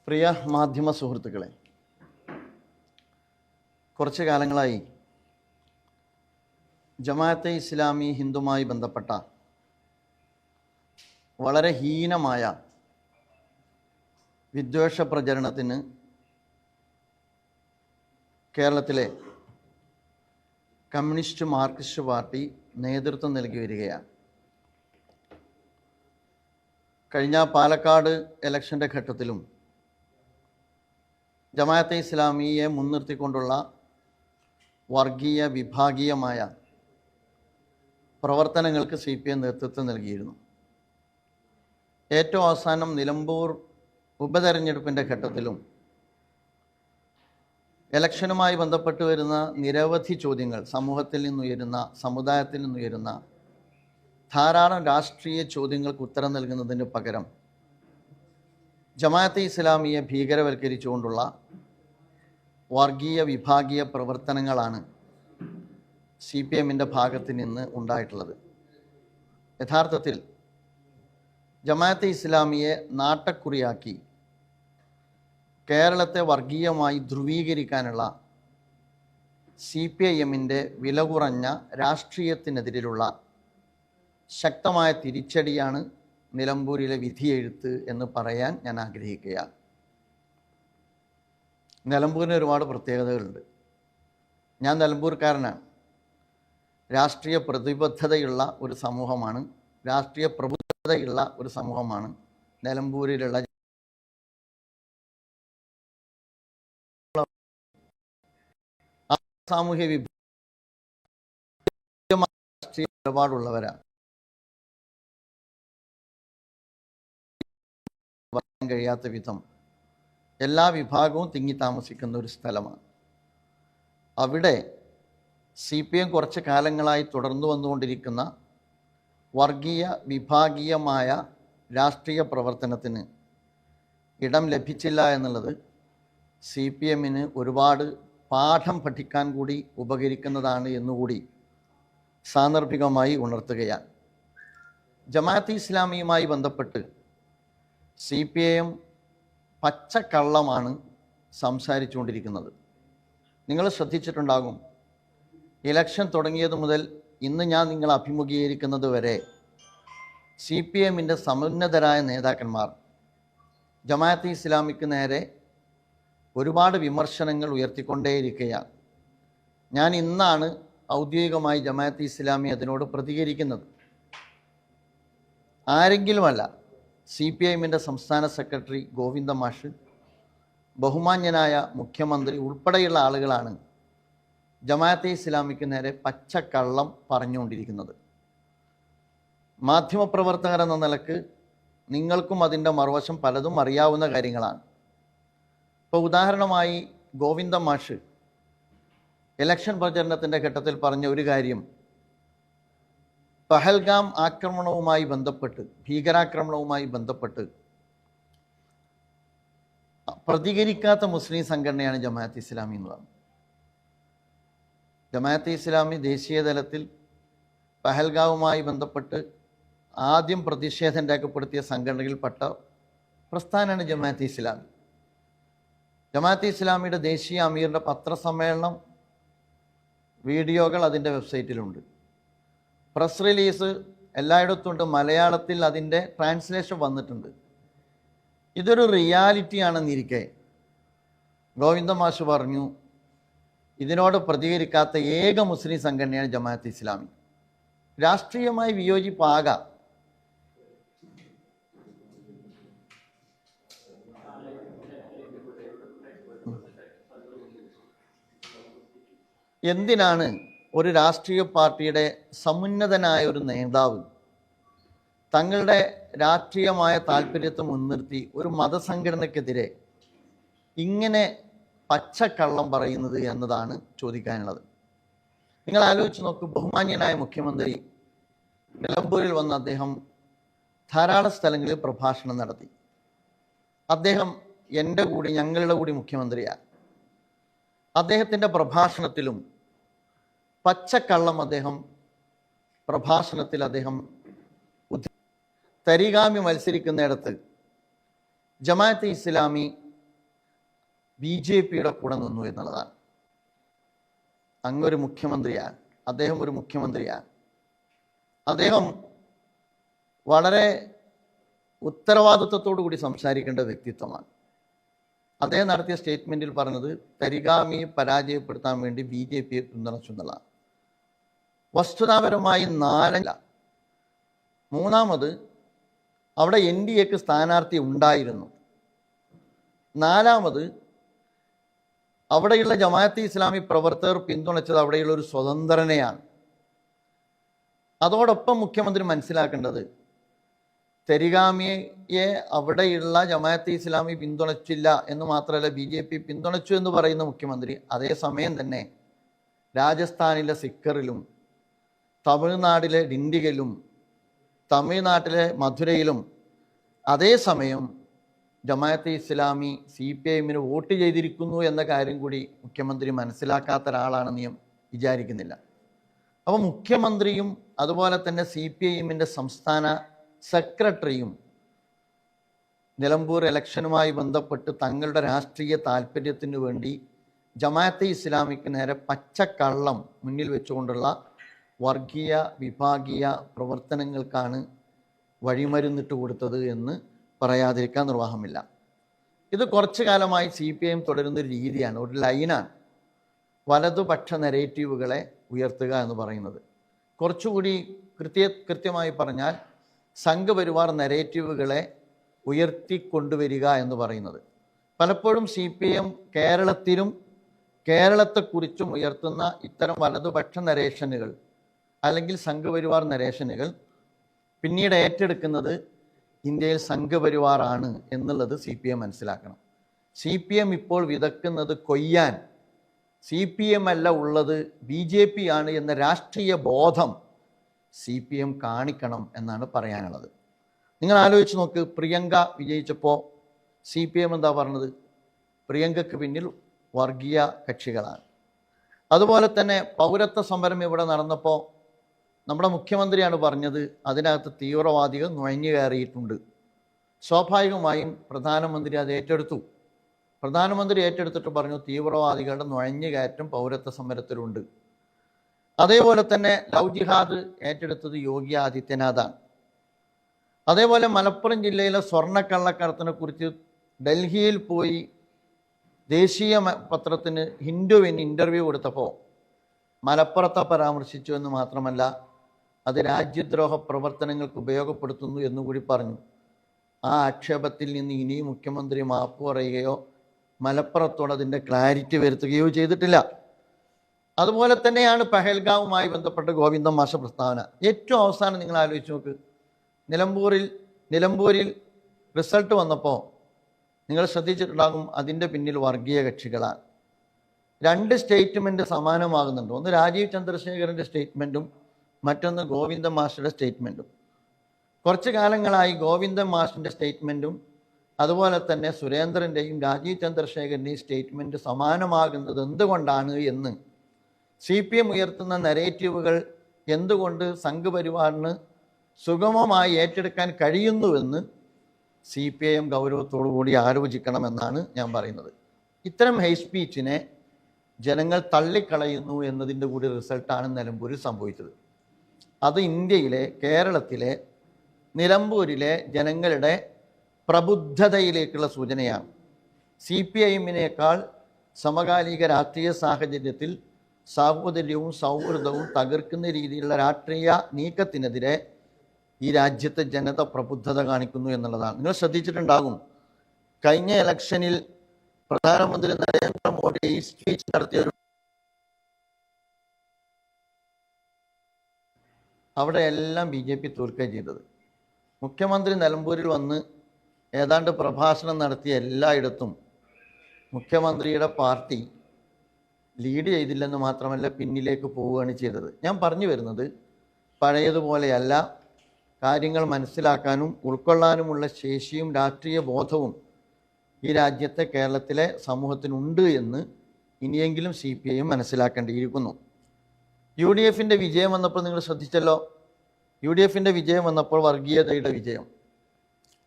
പ്രിയ മാധ്യമ സുഹൃത്തുക്കളെ, കുറച്ച് കാലങ്ങളായി ജമാഅത്തെ ഇസ്ലാമി ഹിന്ദുമായി ബന്ധപ്പെട്ട വളരെ ഹീനമായ വിദ്വേഷ പ്രചരണത്തിന് കേരളത്തിലെ കമ്മ്യൂണിസ്റ്റ് മാർക്സിസ്റ്റ് പാർട്ടി നേതൃത്വം നൽകി വരികയാണ്. കഴിഞ്ഞ പാലക്കാട് ഇലക്ഷൻ്റെ ഘട്ടത്തിലും ജമാഅത്തെ ഇസ്ലാമിയെ മുൻനിർത്തിക്കൊണ്ടുള്ള വർഗീയ വിഭാഗീയമായ പ്രവർത്തനങ്ങൾക്ക് CPM നേതൃത്വം നൽകിയിരുന്നു. ഏറ്റവും അവസാനം നിലമ്പൂർ ഉപതെരഞ്ഞെടുപ്പിൻ്റെ ഘട്ടത്തിലും ഇലക്ഷനുമായി ബന്ധപ്പെട്ട് വരുന്ന നിരവധി ചോദ്യങ്ങൾ, സമൂഹത്തിൽ നിന്നുയരുന്ന, സമുദായത്തിൽ നിന്നുയരുന്ന ധാരാളം രാഷ്ട്രീയ ചോദ്യങ്ങൾക്ക് ഉത്തരം നൽകുന്നതിന് പകരം ജമാഅത്തെ ഇസ്ലാമിയെ ഭീകരവൽക്കരിച്ചുകൊണ്ടുള്ള വർഗീയ വിഭാഗീയ പ്രവർത്തനങ്ങളാണ് CPMൻ്റെ ഭാഗത്ത് നിന്ന് ഉണ്ടായിട്ടുള്ളത്. യഥാർത്ഥത്തിൽ ജമാഅത്തെ ഇസ്ലാമിയെ നാട്ടക്കുറിയാക്കി കേരളത്തെ വർഗീയമായി ധ്രുവീകരിക്കാനുള്ള CPIMൻ്റെ വില കുറഞ്ഞ രാഷ്ട്രീയത്തിനെതിരെയുള്ള ശക്തമായ തിരിച്ചടിയാണ് നിലമ്പൂരിലെ വിധിയെഴുത്ത് എന്ന് പറയാൻ ഞാൻ ആഗ്രഹിക്കുകയാണ്. നിലമ്പൂരിന് ഒരുപാട് പ്രത്യേകതകളുണ്ട്. ഞാൻ നിലമ്പൂർക്കാരനാണ്. രാഷ്ട്രീയ പ്രതിബദ്ധതയുള്ള ഒരു സമൂഹമാണ്, രാഷ്ട്രീയ പ്രബുദ്ധതയുള്ള ഒരു സമൂഹമാണ് നിലമ്പൂരിലുള്ള. സാമൂഹ്യ രാഷ്ട്രീയ നിലപാടുള്ളവരാണ്. പറയാൻ കഴിയാത്ത വിധം എല്ലാ വിഭാഗവും തിങ്ങി താമസിക്കുന്ന ഒരു സ്ഥലമാണ്. അവിടെ CPM കുറച്ച് കാലങ്ങളായി തുടർന്നു വന്നുകൊണ്ടിരിക്കുന്ന വർഗീയ വിഭാഗീയമായ രാഷ്ട്രീയ പ്രവർത്തനത്തിന് ഇടം ലഭിച്ചില്ല എന്നുള്ളത് CPMന് ഒരുപാട് പാഠം പഠിക്കാൻ കൂടി ഉപകരിക്കുന്നതാണ് എന്നുകൂടി സാന്ദർഭികമായി ഉണർത്തുകയാണ്. ജമാഅത്തെ ഇസ്ലാമിയുമായി ബന്ധപ്പെട്ട് CPM പച്ചക്കള്ളമാണ് സംസാരിച്ചുകൊണ്ടിരിക്കുന്നത്. നിങ്ങൾ ശ്രദ്ധിച്ചിട്ടുണ്ടാകും, ഇലക്ഷൻ തുടങ്ങിയത് മുതൽ ഇന്ന് ഞാൻ നിങ്ങളെ അഭിമുഖീകരിക്കുന്നത് വരെ CPMൻ്റെ സമുന്നതരായ നേതാക്കന്മാർ ജമാഅത്തെ ഇസ്ലാമിക്ക് നേരെ ഒരുപാട് വിമർശനങ്ങൾ ഉയർത്തിക്കൊണ്ടേയിരിക്കുകയാണ്. ഞാൻ ഇന്നാണ് ഔദ്യോഗികമായി ജമാഅത്തെ ഇസ്ലാമി അതിനോട് പ്രതികരിക്കുന്നത്. ആരെങ്കിലുമല്ല, CPIMൻ്റെ സംസ്ഥാന സെക്രട്ടറി ഗോവിന്ദ മാഷ്, ബഹുമാന്യനായ മുഖ്യമന്ത്രി ഉൾപ്പെടെയുള്ള ആളുകളാണ് ജമാഅത്തെ ഇസ്ലാമിക്ക് നേരെ പച്ചക്കള്ളം പറഞ്ഞുകൊണ്ടിരിക്കുന്നത്. മാധ്യമപ്രവർത്തകർ എന്ന നിലക്ക് നിങ്ങൾക്കും അതിൻ്റെ മറുവശം പലതും അറിയാവുന്ന കാര്യങ്ങളാണ്. ഇപ്പോൾ ഉദാഹരണമായി ഗോവിന്ദ മാഷ് ഇലക്ഷൻ പ്രചരണത്തിൻ്റെ ഘട്ടത്തിൽ പറഞ്ഞ ഒരു കാര്യം, പഹൽഗാം ആക്രമണവുമായി ബന്ധപ്പെട്ട്, ഭീകരാക്രമണവുമായി ബന്ധപ്പെട്ട് പ്രതികരിക്കാത്ത മുസ്ലിം സംഘടനയാണ് ജമാഅത്തെ ഇസ്ലാമി എന്നുള്ളത്. ജമാഅത്തെ ഇസ്ലാമി ദേശീയ തലത്തിൽ പഹൽഗാവുമായി ബന്ധപ്പെട്ട് ആദ്യം പ്രതിഷേധം രേഖപ്പെടുത്തിയ സംഘടനയിൽപ്പെട്ട പ്രസ്ഥാനമാണ് ജമാഅത്തെ ഇസ്ലാമി. ജമാഅത്തെ ഇസ്ലാമിയുടെ ദേശീയ അമീറിൻ്റെ പത്രസമ്മേളനം വീഡിയോകൾ അതിൻ്റെ വെബ്സൈറ്റിലുണ്ട്. Press release എല്ലായിടത്തുണ്ട്. മലയാളത്തിൽ അതിൻ്റെ ട്രാൻസ്ലേഷൻ വന്നിട്ടുണ്ട്. ഇതൊരു റിയാലിറ്റിയാണെന്നിരിക്കെ ഗോവിന്ദ മാഷ് പറഞ്ഞു, ഇതിനോട് പ്രതികരിക്കാത്ത ഏക മുസ്ലിം സംഘടനയാണ് ജമാഅത്തെ ഇസ്ലാമി. രാഷ്ട്രീയമായി വിയോജിപ്പാകാം, എന്തിനാണ് ഒരു രാഷ്ട്രീയ പാർട്ടിയുടെ സമുന്നതനായ ഒരു നേതാവ് തങ്ങളുടെ രാഷ്ട്രീയമായ താല്പര്യത്തെ മുൻനിർത്തി ഒരു മതസംഘടനയ്ക്കെതിരെ ഇങ്ങനെ പച്ചക്കള്ളം പറയുന്നത് എന്നതാണ് ചോദിക്കാനുള്ളത്. നിങ്ങൾ ആലോചിച്ച് നോക്കൂ, ബഹുമാന്യനായ മുഖ്യമന്ത്രി നിലമ്പൂരിൽ വന്ന് അദ്ദേഹം ധാരാളം സ്ഥലങ്ങളിൽ പ്രഭാഷണം നടത്തി. അദ്ദേഹം എൻ്റെ കൂടി, ഞങ്ങളുടെ കൂടി മുഖ്യമന്ത്രിയാണ്. അദ്ദേഹത്തിൻ്റെ പ്രഭാഷണത്തിലും പച്ചക്കള്ളം പ്രഭാഷണത്തിൽ അദ്ദേഹം തരിഗാമി മത്സരിക്കുന്നിടത്ത് ജമാഅത്തെ ഇസ്ലാമി BJPയുടെ കൂടെ നിന്നു എന്നുള്ളതാണ്. അങ്ങൊരു മുഖ്യമന്ത്രിയാണ്, അദ്ദേഹം ഒരു മുഖ്യമന്ത്രിയാണ്. അദ്ദേഹം വളരെ ഉത്തരവാദിത്വത്തോടു കൂടി സംസാരിക്കേണ്ട വ്യക്തിത്വമാണ്. അദ്ദേഹം നടത്തിയ സ്റ്റേറ്റ്മെൻറ്റിൽ പറഞ്ഞത് തരിഗാമിയെ പരാജയപ്പെടുത്താൻ വേണ്ടി BJPയെ പിന്തുണച്ചു എന്നുള്ളതാണ്. വസ്തുതാപരമായി നാലല്ല. മൂന്നാമത്, അവിടെ NDAക്ക് സ്ഥാനാർത്ഥി ഉണ്ടായിരുന്നു. നാലാമത്, അവിടെയുള്ള ജമാഅത്തെ ഇസ്ലാമി പ്രവർത്തകർ പിന്തുണച്ചത് അവിടെയുള്ള ഒരു സ്വതന്ത്രനെയാണ്. അതോടൊപ്പം മുഖ്യമന്ത്രി മനസ്സിലാക്കേണ്ടത് തരിഗാമിയെ അവിടെയുള്ള ജമാഅത്തെ ഇസ്ലാമി പിന്തുണച്ചില്ല എന്ന് മാത്രമല്ല, BJP പിന്തുണച്ചു എന്ന് പറയുന്ന മുഖ്യമന്ത്രി അതേസമയം തന്നെ രാജസ്ഥാനിലെ സിക്കറിലും തമിഴ്നാട്ടിലെ ഡിണ്ടിഗലും തമിഴ്നാട്ടിലെ മധുരയിലും അതേസമയം ജമാഅത്തെ ഇസ്ലാമി CPIഎമ്മിന് വോട്ട് ചെയ്തിരിക്കുന്നു എന്ന കാര്യം കൂടി മുഖ്യമന്ത്രി മനസ്സിലാക്കാത്ത ഒരാളാണെന്ന് ഞാൻ വിചാരിക്കുന്നില്ല. അപ്പോൾ മുഖ്യമന്ത്രിയും അതുപോലെ തന്നെ CPIഎമ്മിൻ്റെ സംസ്ഥാന സെക്രട്ടറിയും നിലമ്പൂർ ഇലക്ഷനുമായി ബന്ധപ്പെട്ട് തങ്ങളുടെ രാഷ്ട്രീയ താല്പര്യത്തിന് വേണ്ടി ജമാഅത്തെ ഇസ്ലാമിക്ക് നേരെ പച്ചക്കള്ളം മുന്നിൽ വെച്ചുകൊണ്ടുള്ള വർഗീയ വിഭാഗീയ പ്രവർത്തനങ്ങൾക്കാണ് വഴിമരുന്നിട്ട് കൊടുത്തത് എന്ന് പറയാതിരിക്കാൻ നിർവാഹമില്ല. ഇത് കുറച്ചു കാലമായി CPIഎം തുടരുന്നൊരു രീതിയാണ്, ഒരു ലൈനാണ്. വലതുപക്ഷ നെറേറ്റീവുകളെ ഉയർത്തുക എന്ന് പറയുന്നത്. കുറച്ചുകൂടി കൃത്യമായി പറഞ്ഞാൽ സംഘപരിവാർ നെറേറ്റീവുകളെ ഉയർത്തിക്കൊണ്ടുവരിക എന്ന് പറയുന്നത്. പലപ്പോഴും CPIഎം കേരളത്തിലും കേരളത്തെക്കുറിച്ചും ഉയർത്തുന്ന ഇത്തരം വലതുപക്ഷ നരേഷനുകൾ അല്ലെങ്കിൽ സംഘപരിവാർ നരേഷനുകൾ പിന്നീട് ഏറ്റെടുക്കുന്നത് ഇന്ത്യയിൽ സംഘപരിവാറാണ് എന്നുള്ളത് CPIഎം മനസ്സിലാക്കണം. CPIഎം ഇപ്പോൾ വിതക്കുന്നത് കൊയ്യാൻ CPIഎം അല്ല ഉള്ളത് BJP ആണ് എന്ന രാഷ്ട്രീയ ബോധം CPIഎം കാണിക്കണം എന്നാണ് പറയാനുള്ളത്. നിങ്ങൾ ആലോചിച്ച് നോക്ക്, പ്രിയങ്ക വിജയിച്ചപ്പോൾ CPIഎം എന്താ പറഞ്ഞത്? പ്രിയങ്കയ്ക്ക് പിന്നിൽ വർഗീയ കക്ഷികളാണ്. അതുപോലെ തന്നെ പൗരത്വ സമരം ഇവിടെ നടന്നപ്പോൾ നമ്മുടെ മുഖ്യമന്ത്രിയാണ് പറഞ്ഞത് അതിനകത്ത് തീവ്രവാദികൾ നുഴഞ്ഞു കയറിയിട്ടുണ്ട്. സ്വാഭാവികമായും പ്രധാനമന്ത്രി അത് ഏറ്റെടുത്തു. പ്രധാനമന്ത്രി ഏറ്റെടുത്തിട്ട് പറഞ്ഞു തീവ്രവാദികളുടെ നുഴഞ്ഞു കയറ്റം പൗരത്വ സമരത്തിലുണ്ട്. അതേപോലെ തന്നെ ലവ് ജിഹാദ് ഏറ്റെടുത്തത് യോഗി ആദിത്യനാഥാണ്. അതേപോലെ മലപ്പുറം ജില്ലയിലെ സ്വർണ്ണക്കള്ളക്കടത്തിനെ കുറിച്ച് ഡൽഹിയിൽ പോയി ദേശീയ പത്രത്തിന് ഹിന്ദുവിന് ഇൻ്റർവ്യൂ കൊടുത്തപ്പോൾ മലപ്പുറത്തെ പരാമർശിച്ചു എന്ന് മാത്രമല്ല അത് രാജ്യദ്രോഹ പ്രവർത്തനങ്ങൾക്ക് ഉപയോഗപ്പെടുത്തുന്നു എന്നുകൂടി പറഞ്ഞു. ആ ആക്ഷേപത്തിൽ നിന്ന് ഇനിയും മുഖ്യമന്ത്രി മാപ്പ് പറയുകയോ മലപ്പുറത്തോട് അതിൻ്റെ ക്ലാരിറ്റി വരുത്തുകയോ ചെയ്തിട്ടില്ല. അതുപോലെ തന്നെയാണ് പഹൽഗാവുമായി ബന്ധപ്പെട്ട ഗോവിന്ദൻ മാഷ പ്രസ്താവന. ഏറ്റവും അവസാനം നിങ്ങൾ ആലോചിച്ച് നോക്ക്, നിലമ്പൂരിൽ റിസൾട്ട് വന്നപ്പോൾ നിങ്ങൾ ശ്രദ്ധിച്ചിട്ടുണ്ടാകും അതിൻ്റെ പിന്നിൽ വർഗീയ കക്ഷികളാണ്. രണ്ട് സ്റ്റേറ്റ്മെൻറ്റ് സമാനമാകുന്നുണ്ട്. ഒന്ന് രാജീവ് ചന്ദ്രശേഖരൻ്റെ സ്റ്റേറ്റ്മെൻറ്റും മറ്റൊന്ന് ഗോവിന്ദൻ മാഷിൻ്റെ സ്റ്റേറ്റ്മെൻറ്റും. കുറച്ച് കാലങ്ങളായി ഗോവിന്ദൻ മാഷിൻ്റെ സ്റ്റേറ്റ്മെൻറ്റും അതുപോലെ തന്നെ സുരേന്ദ്രൻ്റെയും രാജീവ് ചന്ദ്രശേഖരൻ്റെയും സ്റ്റേറ്റ്മെൻറ്റ് സമാനമാകുന്നത് എന്തുകൊണ്ടാണ് എന്ന് CPIഎം ഉയർത്തുന്ന നെറേറ്റീവുകൾ എന്തുകൊണ്ട് സംഘപരിവാറിന് സുഗമമായി ഏറ്റെടുക്കാൻ കഴിയുന്നുവെന്ന് CPIഎം ഗൗരവത്തോടു കൂടി ആലോചിക്കണമെന്നാണ് ഞാൻ പറയുന്നത്. ഇത്തരം ഹെയ് സ്പീച്ചിനെ ജനങ്ങൾ തള്ളിക്കളയുന്നു എന്നതിൻ്റെ കൂടി റിസൾട്ടാണ് നിലമ്പൂരിൽ സംഭവിച്ചത്. അത് ഇന്ത്യയിലെ കേരളത്തിലെ നിലമ്പൂരിലെ ജനങ്ങളുടെ പ്രബുദ്ധതയിലേക്കുള്ള സൂചനയാണ്. CPIഎമ്മിനേക്കാൾ സമകാലിക രാഷ്ട്രീയ സാഹചര്യത്തിൽ സാഹോദര്യവും സൗഹൃദവും തകർക്കുന്ന രീതിയിലുള്ള രാഷ്ട്രീയ നീക്കത്തിനെതിരെ ഈ രാജ്യത്തെ ജനത പ്രബുദ്ധത കാണിക്കുന്നു എന്നുള്ളതാണ്. നിങ്ങൾ ശ്രദ്ധിച്ചിട്ടുണ്ടാകും, കഴിഞ്ഞ ഇലക്ഷനിൽ പ്രധാനമന്ത്രി നരേന്ദ്രമോദി സ്പീച്ച് നടത്തിയ അവിടെ എല്ലാം BJP തോൽക്കുകയും ചെയ്തത്. മുഖ്യമന്ത്രി നിലമ്പൂരിൽ വന്ന് ഏതാണ്ട് പ്രഭാഷണം നടത്തിയ എല്ലായിടത്തും മുഖ്യമന്ത്രിയുടെ പാർട്ടി ലീഡ് ചെയ്തില്ലെന്ന് മാത്രമല്ല പിന്നിലേക്ക് പോവുകയാണ് ചെയ്തത്. ഞാൻ പറഞ്ഞു വരുന്നത് പഴയതുപോലെയല്ല, കാര്യങ്ങൾ മനസ്സിലാക്കാനും ഉൾക്കൊള്ളാനുമുള്ള ശേഷിയും രാഷ്ട്രീയ ബോധവും ഈ രാജ്യത്തെ കേരളത്തിലെ സമൂഹത്തിനുണ്ട് എന്ന് ഇനിയെങ്കിലും CPIഎം മനസ്സിലാക്കേണ്ടിയിരിക്കുന്നു. UDFൻ്റെ വിജയം വന്നപ്പോൾ നിങ്ങൾ ശ്രദ്ധിച്ചല്ലോ, UDFൻ്റെ വിജയം വന്നപ്പോൾ വർഗീയതയുടെ വിജയം,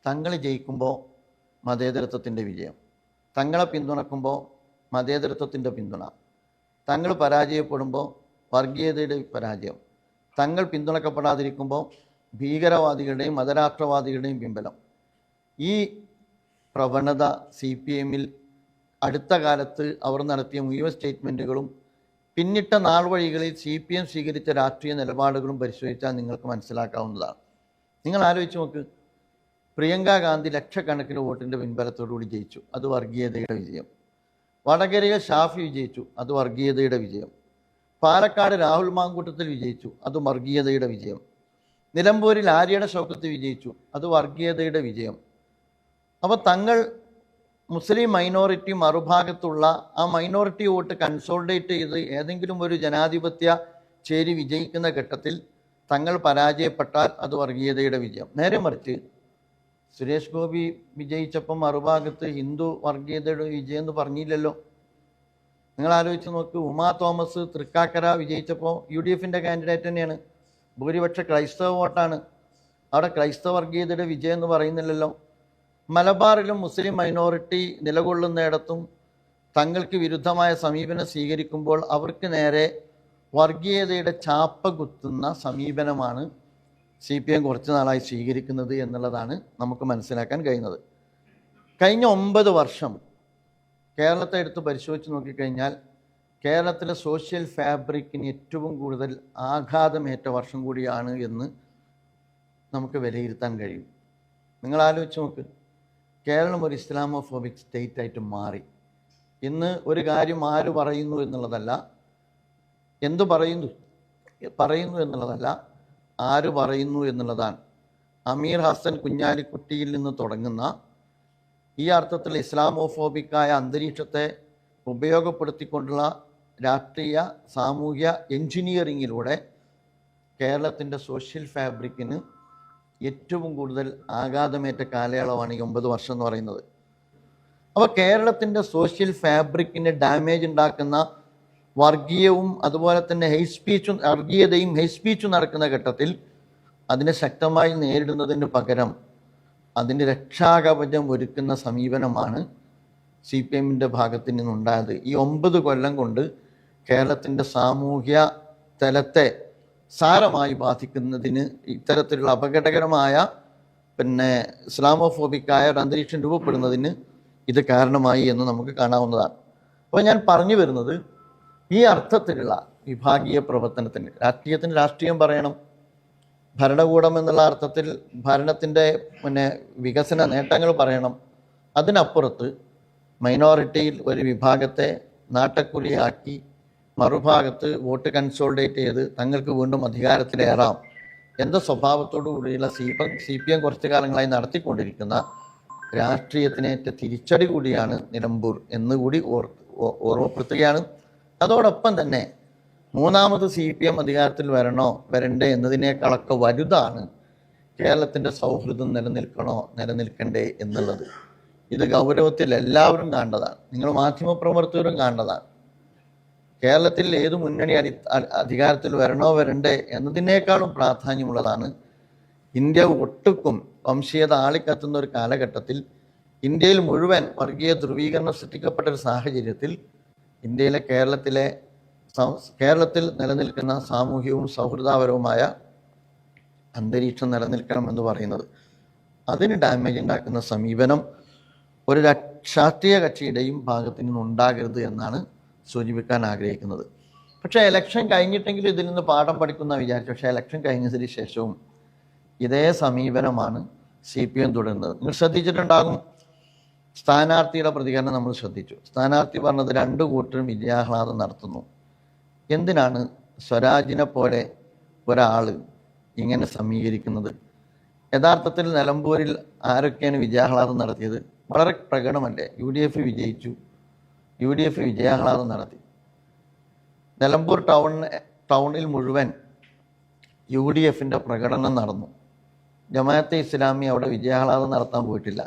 തങ്ങൾ ജയിക്കുമ്പോൾ മതേതരത്വത്തിൻ്റെ വിജയം. തങ്ങളെ പിന്തുണക്കുമ്പോൾ മതേതരത്വത്തിൻ്റെ പിന്തുണ, തങ്ങൾ പരാജയപ്പെടുമ്പോൾ വർഗീയതയുടെ പരാജയം, തങ്ങൾ പിന്തുണക്കപ്പെടാതിരിക്കുമ്പോൾ ഭീകരവാദികളുടെയും മതരാഷ്ട്രവാദികളുടെയും പിൻബലം. ഈ പ്രവണത CPM-ൽ അടുത്ത കാലത്ത് അവർ നടത്തിയ മുഴുവൻ സ്റ്റേറ്റ്മെൻറ്റുകളും പിന്നിട്ട നാൾ വഴികളിൽ CPM സ്വീകരിച്ച രാഷ്ട്രീയ നിലപാടുകളും പരിശോധിച്ചാൽ നിങ്ങൾക്ക് മനസ്സിലാക്കാവുന്നതാണ്. നിങ്ങൾ ആലോചിച്ച് നോക്ക്, പ്രിയങ്ക ഗാന്ധി ലക്ഷക്കണക്കിന് വോട്ടിൻ്റെ പിൻബലത്തോടുകൂടി ജയിച്ചു, അത് വർഗീയതയുടെ വിജയം. വടകരയിൽ ഷാഫി വിജയിച്ചു, അത് വർഗീയതയുടെ വിജയം. പാലക്കാട് രാഹുൽ മാങ്കൂട്ടത്തിൽ വിജയിച്ചു, അത് വർഗീയതയുടെ വിജയം. നിലമ്പൂരിൽ ആര്യയുടെ ഷൗക്കത്ത് വിജയിച്ചു, അത് വർഗീയതയുടെ വിജയം. അപ്പോൾ തങ്ങൾ മുസ്ലിം മൈനോറിറ്റി മറുഭാഗത്തുള്ള ആ മൈനോറിറ്റി വോട്ട് കൺസോളിഡേറ്റ് ചെയ്ത് ഏതെങ്കിലും ഒരു ജനാധിപത്യ ചേരി വിജയിക്കുന്ന ഘട്ടത്തിൽ തങ്ങൾ പരാജയപ്പെട്ടാൽ അത് വർഗീയതയുടെ വിജയം. നേരെ മറിച്ച് സുരേഷ് ഗോപി വിജയിച്ചപ്പം മറുഭാഗത്ത് ഹിന്ദു വർഗീയതയുടെ വിജയം എന്ന് പറഞ്ഞില്ലല്ലോ. നിങ്ങൾ ആലോചിച്ച് നോക്ക്, ഉമാ തോമസ് തൃക്കാക്കര വിജയിച്ചപ്പോൾ UDF-ൻ്റെ കാൻഡിഡേറ്റ് തന്നെയാണ്, ഭൂരിപക്ഷ ക്രൈസ്തവ വോട്ടാണ്. അവിടെ ക്രൈസ്തവ വർഗീയതയുടെ വിജയം എന്ന് പറയുന്നില്ലല്ലോ. മലബാറിലും മുസ്ലിം മൈനോറിറ്റി നിലകൊള്ളുന്നിടത്തും തങ്ങൾക്ക് വിരുദ്ധമായ സമീപനം സ്വീകരിക്കുമ്പോൾ അവർക്ക് നേരെ വർഗീയതയുടെ ചാപ്പ കുത്തുന്ന സമീപനമാണ് CPM കുറച്ച് നാളായി സ്വീകരിക്കുന്നത് എന്നുള്ളതാണ് നമുക്ക് മനസ്സിലാക്കാൻ കഴിയുന്നത്. കഴിഞ്ഞ 9 വർഷം കേരളത്തെ എടുത്ത് പരിശോധിച്ച് നോക്കിക്കഴിഞ്ഞാൽ കേരളത്തിലെ സോഷ്യൽ ഫാബ്രിക്കിന് ഏറ്റവും കൂടുതൽ ആഘാതമേറ്റ വർഷം കൂടിയാണ് എന്ന് നമുക്ക് വിലയിരുത്താൻ കഴിയും. നിങ്ങൾ ആലോചിച്ച് നോക്ക്, കേരളം ഒരു ഇസ്ലാമോഫോബിക് സ്റ്റേറ്റ് ആയിട്ട് മാറി. ഇന്ന് ഒരു കാര്യം ആര് പറയുന്നു എന്നുള്ളതല്ല, എന്തു പറയുന്നു എന്നുള്ളതല്ല, ആര് പറയുന്നു എന്നുള്ളതാണ്. അമീർ ഹസൻ കുഞ്ഞാലിക്കുട്ടിയിൽ നിന്ന് തുടങ്ങുന്ന ഈ അർത്ഥത്തിൽ ഇസ്ലാമോഫോബിക്കായ അന്തരീക്ഷത്തെ ഉപയോഗപ്പെടുത്തിക്കൊണ്ടുള്ള രാഷ്ട്രീയ സാമൂഹ്യ എൻജിനീയറിങ്ങിലൂടെ കേരളത്തിൻ്റെ സോഷ്യൽ ഫാബ്രിക്കിന് ഏറ്റവും കൂടുതൽ ആഘാതമേറ്റ കാലയളവാണ് ഈ 9 വർഷം എന്ന് പറയുന്നത്. അപ്പോൾ കേരളത്തിൻ്റെ സോഷ്യൽ ഫാബ്രിക്കിന് ഡാമേജ് ഉണ്ടാക്കുന്ന വർഗീയവും അതുപോലെ തന്നെ വർഗീയതയും ഹെയ്റ്റ് സ്പീച്ചും നടക്കുന്ന ഘട്ടത്തിൽ അതിനെ ശക്തമായി നേരിടുന്നതിന് പകരം അതിൻ്റെ രക്ഷാകവചം ഒരുക്കുന്ന സമീപനമാണ് CPM-ൻ്റെ ഭാഗത്തു നിന്നുണ്ടായത്. ഈ 9 കൊല്ലം കൊണ്ട് കേരളത്തിൻ്റെ സാമൂഹ്യ തലത്തെ സാരമായി ബാധിക്കുന്നതിന് ഇത്തരത്തിലുള്ള അപകടകരമായ ഇസ്ലാമോഫോബിക്കായ ഒരു അന്തരീക്ഷം രൂപപ്പെടുന്നതിന് ഇത് കാരണമായി എന്ന് നമുക്ക് കാണാവുന്നതാണ്. അപ്പോൾ ഞാൻ പറഞ്ഞു വരുന്നത്, ഈ അർത്ഥത്തിലുള്ള വിഭാഗീയ പ്രവർത്തനത്തിന് രാഷ്ട്രീയം പറയണം, ഭരണകൂടം എന്നുള്ള അർത്ഥത്തിൽ ഭരണത്തിൻ്റെ വികസന നേട്ടങ്ങൾ പറയണം. അതിനപ്പുറത്ത് മൈനോറിറ്റിയിൽ ഒരു വിഭാഗത്തെ നാട്ടക്കുലിയാക്കി മറുഭാഗത്ത് വോട്ട് കൺസോളിഡേറ്റ് ചെയ്ത് തങ്ങൾക്ക് വീണ്ടും അധികാരത്തിലേറാം എന്ന സ്വഭാവത്തോടു കൂടിയുള്ള CPM കുറച്ചു കാലങ്ങളായി നടത്തിക്കൊണ്ടിരിക്കുന്ന രാഷ്ട്രീയത്തിനേറ്റ തിരിച്ചടി കൂടിയാണ് നിലമ്പൂർ എന്നുകൂടി ഓർമ്മപ്പെടുത്തുകയാണ്. അതോടൊപ്പം തന്നെ മൂന്നാമത് CPM അധികാരത്തിൽ വരണ്ടേ എന്നതിനേക്കാളൊക്കെ വലുതാണ് കേരളത്തിൻ്റെ സൗഹൃദം നിലനിൽക്കണ്ടേ എന്നുള്ളത്. ഇത് ഗൗരവത്തിൽ എല്ലാവരും കാണേണ്ടതാണ്, നിങ്ങൾ മാധ്യമപ്രവർത്തകരും കാണേണ്ടതാണ്. കേരളത്തിൽ ഏത് മുന്നണി അധികാരത്തിൽ വരണ്ടേ എന്നതിനേക്കാളും പ്രാധാന്യമുള്ളതാണ് ഇന്ത്യ ഒട്ടുക്കും വംശീയത ആളിക്കത്തുന്ന ഒരു കാലഘട്ടത്തിൽ, ഇന്ത്യയിൽ മുഴുവൻ വർഗീയ ധ്രുവീകരണം സൃഷ്ടിക്കപ്പെട്ട ഒരു സാഹചര്യത്തിൽ കേരളത്തിൽ നിലനിൽക്കുന്ന സാമൂഹികവും സൗഹൃദപരവുമായ അന്തരീക്ഷം നിലനിൽക്കണമെന്ന് പറയുന്നത്. അതിന് ഡാമേജ് ഉണ്ടാക്കുന്ന സമീപനം ഒരു രാഷ്ട്രീയ കക്ഷിയുടെയും ഭാഗത്തു നിന്നുണ്ടാകരുത് എന്നാണ് സൂചിപ്പിക്കാൻ ആഗ്രഹിക്കുന്നത്. പക്ഷേ ഇലക്ഷൻ കഴിഞ്ഞിട്ടെങ്കിലും ഇതിൽ നിന്ന് പാഠം പഠിക്കുന്ന വിചാരിച്ചു. പക്ഷേ ഇലക്ഷൻ കഴിഞ്ഞതിന് ശേഷവും ഇതേ സമീപനമാണ് CPM തുടരുന്നത്. നിങ്ങൾ ശ്രദ്ധിച്ചിട്ടുണ്ടാകും, സ്ഥാനാർത്ഥിയുടെ പ്രതികരണം നമ്മൾ ശ്രദ്ധിച്ചു. സ്ഥാനാർത്ഥി പറഞ്ഞത് 2 കൂട്ടരും വിജയാഹ്ലാദം നടത്തുന്നു. എന്തിനാണ് സ്വരാജിനെ പോലെ ഒരാൾ ഇങ്ങനെ സമീകരിക്കുന്നത്? യഥാർത്ഥത്തിൽ നിലമ്പൂരിൽ ആരൊക്കെയാണ് വിജയാഹ്ലാദം നടത്തിയത്? വളരെ പ്രകടമല്ലേ? UDF വിജയിച്ചു, UDF വിജയാഹ്ലാദം നടത്തി. നിലമ്പൂർ ടൗണിൽ മുഴുവൻ UDF-ൻ്റെ പ്രകടനം നടന്നു. ജമാഅത്തെ ഇസ്ലാമി അവിടെ വിജയാഹ്ലാദം നടത്താൻ പോയിട്ടില്ല.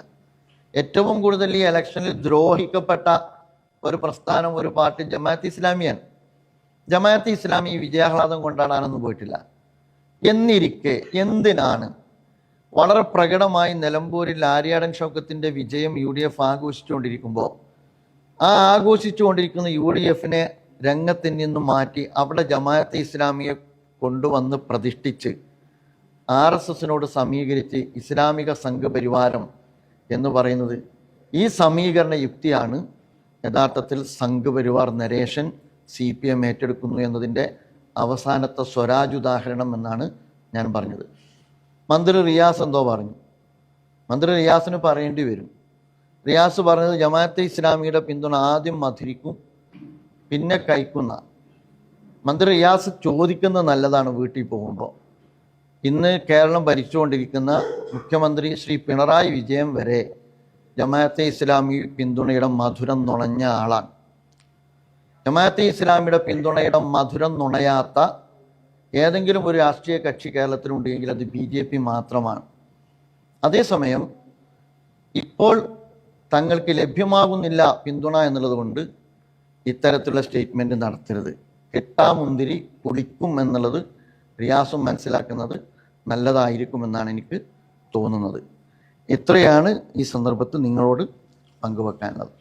ഏറ്റവും കൂടുതൽ ഈ ഇലക്ഷനിൽ ദ്രോഹിക്കപ്പെട്ട ഒരു പ്രസ്ഥാനം, ഒരു പാർട്ടി ജമാഅത്തെ ഇസ്ലാമിയാണ്. ജമാഅത്തെ ഇസ്ലാമി വിജയാഹ്ലാദം കൊണ്ടാടാനൊന്നും പോയിട്ടില്ല. എന്നിരിക്കെ എന്തിനാണ് വളരെ പ്രകടമായി നിലമ്പൂരിൽ ആര്യാടൻ ഷൗക്കത്തിൻ്റെ വിജയം UDF ആഘോഷിച്ചുകൊണ്ടിരിക്കുമ്പോൾ ആ ആഘോഷിച്ചുകൊണ്ടിരിക്കുന്ന UDF-നെ രംഗത്തിൽ നിന്നും മാറ്റി അവിടെ ജമാഅത്തെ ഇസ്ലാമിയെ കൊണ്ടുവന്ന് പ്രതിഷ്ഠിച്ച് RSSനോട് സമീകരിച്ച് ഇസ്ലാമിക സംഘപരിവാരം എന്ന് പറയുന്നത്, ഈ സമീകരണ യുക്തിയാണ് യഥാർത്ഥത്തിൽ സംഘപരിവാർ നരേഷൻ CPM ഏറ്റെടുക്കുന്നു എന്നതിൻ്റെ അവസാനത്തെ സ്വരാജുദാഹരണം എന്നാണ് ഞാൻ പറഞ്ഞത്. മന്ത്രി റിയാസ് എന്തോ പറഞ്ഞു. മന്ത്രി റിയാസിന് പറയേണ്ടി വരും. റിയാസ് പറഞ്ഞത് ജമാഅത്തെ ഇസ്ലാമിയുടെ പിന്തുണ ആദ്യം മധുരിക്കും പിന്നെ കഴിക്കുന്ന. മന്ത്രി റിയാസ് ചോദിക്കുന്നത് നല്ലതാണ്. വീട്ടിൽ പോകുമ്പോൾ ഇന്ന് കേരളം ഭരിച്ചുകൊണ്ടിരിക്കുന്ന മുഖ്യമന്ത്രി ശ്രീ പിണറായി വിജയൻ വരെ ജമാഅത്തെ ഇസ്ലാമി പിന്തുണയുടെ മധുരം നുണഞ്ഞ ആളാണ്. ജമാഅത്തെ ഇസ്ലാമിയുടെ പിന്തുണയുടെ മധുരം നുണയാത്ത ഏതെങ്കിലും ഒരു രാഷ്ട്രീയ കക്ഷി കേരളത്തിലുണ്ടെങ്കിൽ അത് BJP മാത്രമാണ്. അതേസമയം ഇപ്പോൾ തങ്ങൾക്ക് ലഭ്യമാകുന്നില്ല പിന്തുണ എന്നുള്ളത് കൊണ്ട് ഇത്തരത്തിലുള്ള സ്റ്റേറ്റ്മെൻറ്റ് നടത്തരുത്. കെട്ടാമുന്തിരി കുളിക്കും എന്നുള്ളത് റിയാസും മനസ്സിലാക്കുന്നത് നല്ലതായിരിക്കുമെന്നാണ് എനിക്ക് തോന്നുന്നത്. ഇത്രയാണ് ഈ സന്ദർഭത്തിൽ നിങ്ങളോട് പങ്കുവെക്കാനുള്ളത്.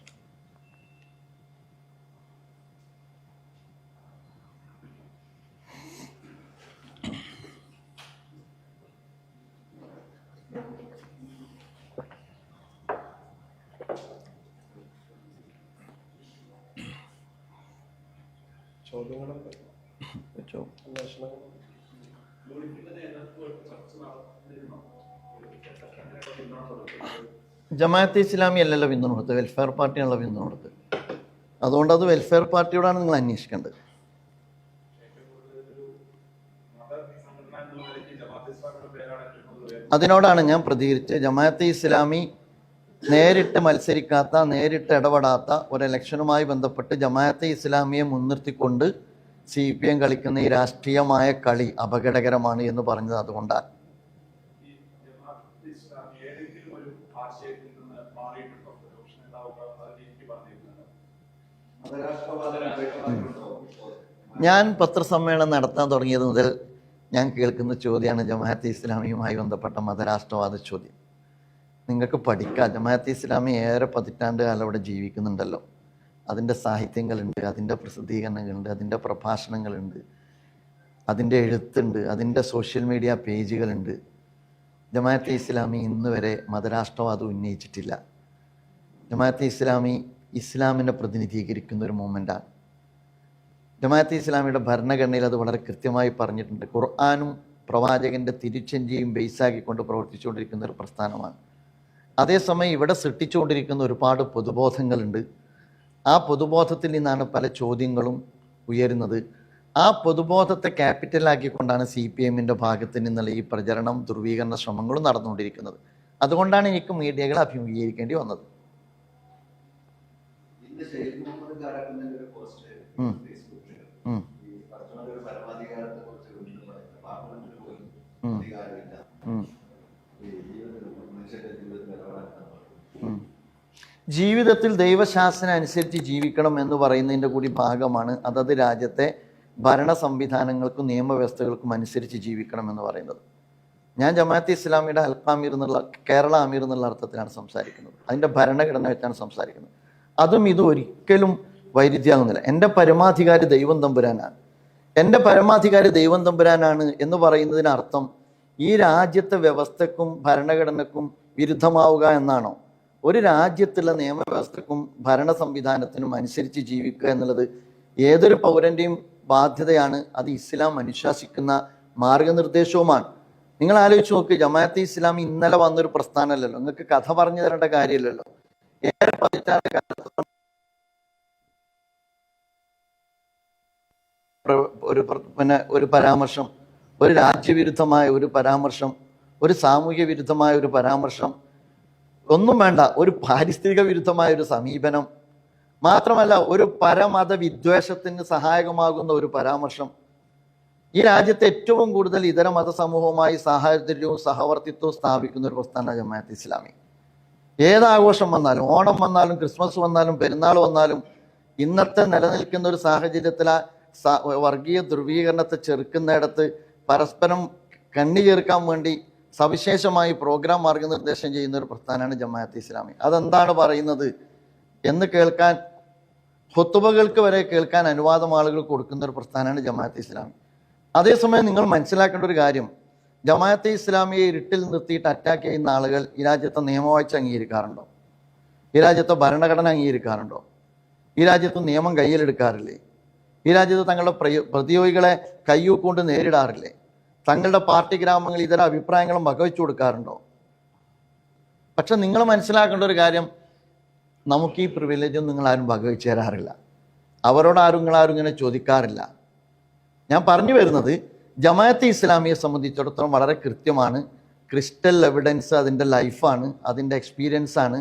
ജമാഅത്തെ ഇസ്ലാമി അല്ലല്ലോ പിന്തുണ കൊടുത്തത്, വെൽഫെയർ പാർട്ടിയാണല്ലോ പിന്തുണ കൊടുത്തത്. അതുകൊണ്ട് അത് വെൽഫെയർ പാർട്ടിയോടാണ് നിങ്ങൾ അന്വേഷിക്കേണ്ടത്. അതിനോടാണ് ഞാൻ പ്രതികരിച്ചത്. ജമാഅത്തെ ഇസ്ലാമി നേരിട്ട് മത്സരിക്കാത്ത, നേരിട്ട് ഇടപെടാത്ത ഒരു ഇലക്ഷനുമായി ബന്ധപ്പെട്ട് ജമാഅത്തെ ഇസ്ലാമിയെ മുൻനിർത്തിക്കൊണ്ട് CPM കളിക്കുന്ന ഈ രാഷ്ട്രീയമായ കളി അപകടകരമാണ് എന്ന് പറഞ്ഞത് അതുകൊണ്ടാണ്. ഞാൻ പത്രസമ്മേളനം നടത്താൻ തുടങ്ങിയത് മുതൽ ഞാൻ കേൾക്കുന്ന ചോദ്യമാണ് ജമാഅത്തെ ഇസ്ലാമിയുമായി ബന്ധപ്പെട്ട മതരാഷ്ട്രവാദ ചോദ്യം. നിങ്ങൾക്ക് പഠിക്കാം. ജമാഅത്തെ ഇസ്ലാമി ഏറെ പതിറ്റാണ്ട് കാലം അവിടെ ജീവിക്കുന്നുണ്ടല്ലോ. അതിൻ്റെ സാഹിത്യങ്ങളുണ്ട്, അതിൻ്റെ പ്രസിദ്ധീകരണങ്ങളുണ്ട്, അതിൻ്റെ പ്രഭാഷണങ്ങളുണ്ട്, അതിൻ്റെ എഴുത്തുണ്ട്, അതിൻ്റെ സോഷ്യൽ മീഡിയ പേജുകളുണ്ട്. ജമാഅത്തെ ഇസ്ലാമി ഇന്ന് വരെ മതരാഷ്ട്രവാദം ഉന്നയിച്ചിട്ടില്ല. ജമാഅത്തെ ഇസ്ലാമി ഇസ്ലാമിനെ പ്രതിനിധീകരിക്കുന്ന ഒരു മൂവ്മെൻറ്റാണ്. ജമാഅത്തെ ഇസ്ലാമിയുടെ ഭരണഘടനയിൽ അത് വളരെ കൃത്യമായി പറഞ്ഞിട്ടുണ്ട്. ഖുർആനും പ്രവാചകൻ്റെ തിരുച്ചെഞ്ചിയും ബേസാക്കിക്കൊണ്ട് പ്രവർത്തിച്ചുകൊണ്ടിരിക്കുന്ന ഒരു പ്രസ്ഥാനമാണ്. അതേസമയം ഇവിടെ സൃഷ്ടിച്ചുകൊണ്ടിരിക്കുന്ന ഒരുപാട് പൊതുബോധങ്ങളുണ്ട്. ആ പൊതുബോധത്തിൽ നിന്നാണ് പല ചോദ്യങ്ങളും ഉയരുന്നത്. ആ പൊതുബോധത്തെ ക്യാപിറ്റലാക്കിക്കൊണ്ടാണ് CPM-ൻ്റെ ഭാഗത്ത് നിന്നുള്ള ഈ പ്രചരണം, ധ്രുവീകരണ ശ്രമങ്ങളും നടന്നുകൊണ്ടിരിക്കുന്നത്. അതുകൊണ്ടാണ് എനിക്ക് മീഡിയകളെ അഭിമുഖീകരിക്കേണ്ടി വന്നത്. ജീവിതത്തിൽ ദൈവശാസനം അനുസരിച്ച് ജീവിക്കണം എന്ന് പറയുന്നതിൻ്റെ കൂടി ഭാഗമാണ് അതത് രാജ്യത്തെ ഭരണ സംവിധാനങ്ങൾക്കും നിയമവ്യവസ്ഥകൾക്കും അനുസരിച്ച് ജീവിക്കണം എന്ന് പറയുന്നത്. ഞാൻ ജമാഅത്തെ ഇസ്ലാമിയുടെ അൽഖാമീർ എന്നുള്ള കേരള അമീർ എന്നുള്ള അർത്ഥത്തിലാണ് സംസാരിക്കുന്നത്. അതിൻ്റെ ഭരണഘടന വെച്ചാണ് സംസാരിക്കുന്നത്. അതും ഇതും ഒരിക്കലും വൈരുദ്ധ്യമാകുന്നില്ല. എൻ്റെ പരമാധികാരി ദൈവം തമ്പുരാനാണ്. എൻ്റെ പരമാധികാരി ദൈവം തമ്പുരാനാണ് എന്ന് പറയുന്നതിനർത്ഥം ഈ രാജ്യത്തെ വ്യവസ്ഥക്കും ഭരണഘടനക്കും വിരുദ്ധമാവുക എന്നാണോ? ഒരു രാജ്യത്തുള്ള നിയമവ്യവസ്ഥക്കും ഭരണ സംവിധാനത്തിനും അനുസരിച്ച് ജീവിക്കുക എന്നുള്ളത് ഏതൊരു പൗരൻ്റെയും ബാധ്യതയാണ്. അത് ഇസ്ലാം അനുശാസിക്കുന്ന മാർഗനിർദ്ദേശവുമാണ്. നിങ്ങൾ ആലോചിച്ച് നോക്ക്, ജമാഅത്തെ ഇസ്ലാമി ഇന്നലെ വന്നൊരു പ്രസ്ഥാനമല്ലല്ലോ. നിങ്ങൾക്ക് കഥ പറഞ്ഞു തരേണ്ട കാര്യമില്ലല്ലോ. ഏറെ പതിറ്റാണ്ട് കാലത്ത് ഒരു പരാമർശം, ഒരു രാജ്യവിരുദ്ധമായ ഒരു പരാമർശം, ഒരു സാമൂഹ്യ വിരുദ്ധമായ ഒരു പരാമർശം, ഒന്നും വേണ്ട, ഒരു പാരിസ്ഥിതിക വിരുദ്ധമായ ഒരു സമീപനം, മാത്രമല്ല ഒരു പരമത വിദ്വേഷത്തിന് സഹായകമാകുന്ന ഒരു പരാമർശം. ഈ രാജ്യത്തെ ഏറ്റവും കൂടുതൽ ഇതര മതസമൂഹവുമായി സാഹചര്യവും സഹവർത്തിത്വവും സ്ഥാപിക്കുന്ന ഒരു പ്രസ്ഥാന ജമാഅത്തെ ഇസ്ലാമി. ഏതാഘോഷം വന്നാലും, ഓണം വന്നാലും, ക്രിസ്മസ് വന്നാലും, പെരുന്നാൾ വന്നാലും, ഇന്നത്തെ നിലനിൽക്കുന്ന ഒരു സാഹചര്യത്തിൽ വർഗീയ ധ്രുവീകരണത്തെ ചെറുക്കുന്നിടത്ത് പരസ്പരം കണ്ണി ചേർക്കാൻ വേണ്ടി സവിശേഷമായി പ്രോഗ്രാം മാർഗനിർദ്ദേശം ചെയ്യുന്ന ഒരു പ്രസ്ഥാനമാണ് ജമാഅത്തെ ഇസ്ലാമി. അതെന്താണ് പറയുന്നത് എന്ന് കേൾക്കാൻ ഖുത്തുബകൾക്ക് വരെ കേൾക്കാൻ അനുവാദം ആളുകൾ കൊടുക്കുന്ന ഒരു പ്രസ്ഥാനമാണ് ജമാഅത്തെ ഇസ്ലാമി. അതേസമയം നിങ്ങൾ മനസ്സിലാക്കേണ്ട ഒരു കാര്യം, ജമാഅത്തെ ഇസ്ലാമിയെ ഇരുട്ടിൽ നിർത്തിയിട്ട് അറ്റാക്ക് ചെയ്യുന്ന ആളുകൾ ഈ രാജ്യത്തെ നിയമവാഴ്ച അംഗീകരിക്കാറുണ്ടോ? ഈ രാജ്യത്തെ ഭരണഘടന അംഗീകരിക്കാറുണ്ടോ? ഈ രാജ്യത്ത് നിയമം കയ്യിലെടുക്കാറില്ലേ? ഈ രാജ്യത്ത് തങ്ങളുടെ പ്രതിയോഗികളെ കയ്യൂക്കൊണ്ട് നേരിടാറില്ലേ? തങ്ങളുടെ പാർട്ടി ഗ്രാമങ്ങൾ ഇതര അഭിപ്രായങ്ങളും വകവെച്ചു കൊടുക്കാറുണ്ടോ? പക്ഷെ നിങ്ങൾ മനസ്സിലാക്കേണ്ട ഒരു കാര്യം, നമുക്ക് ഈ പ്രിവിലേജും നിങ്ങളാരും വകവെച്ച് തരാറില്ല. അവരോടാരും നിങ്ങളാരും ഇങ്ങനെ ചോദിക്കാറില്ല. ഞാൻ പറഞ്ഞു വരുന്നത്, ജമാഅത്തെ ഇസ്ലാമിയെ സംബന്ധിച്ചിടത്തോളം വളരെ കൃത്യമാണ്. ക്രിസ്റ്റൽ എവിഡൻസ് അതിൻ്റെ ലൈഫാണ്, അതിൻ്റെ എക്സ്പീരിയൻസാണ്,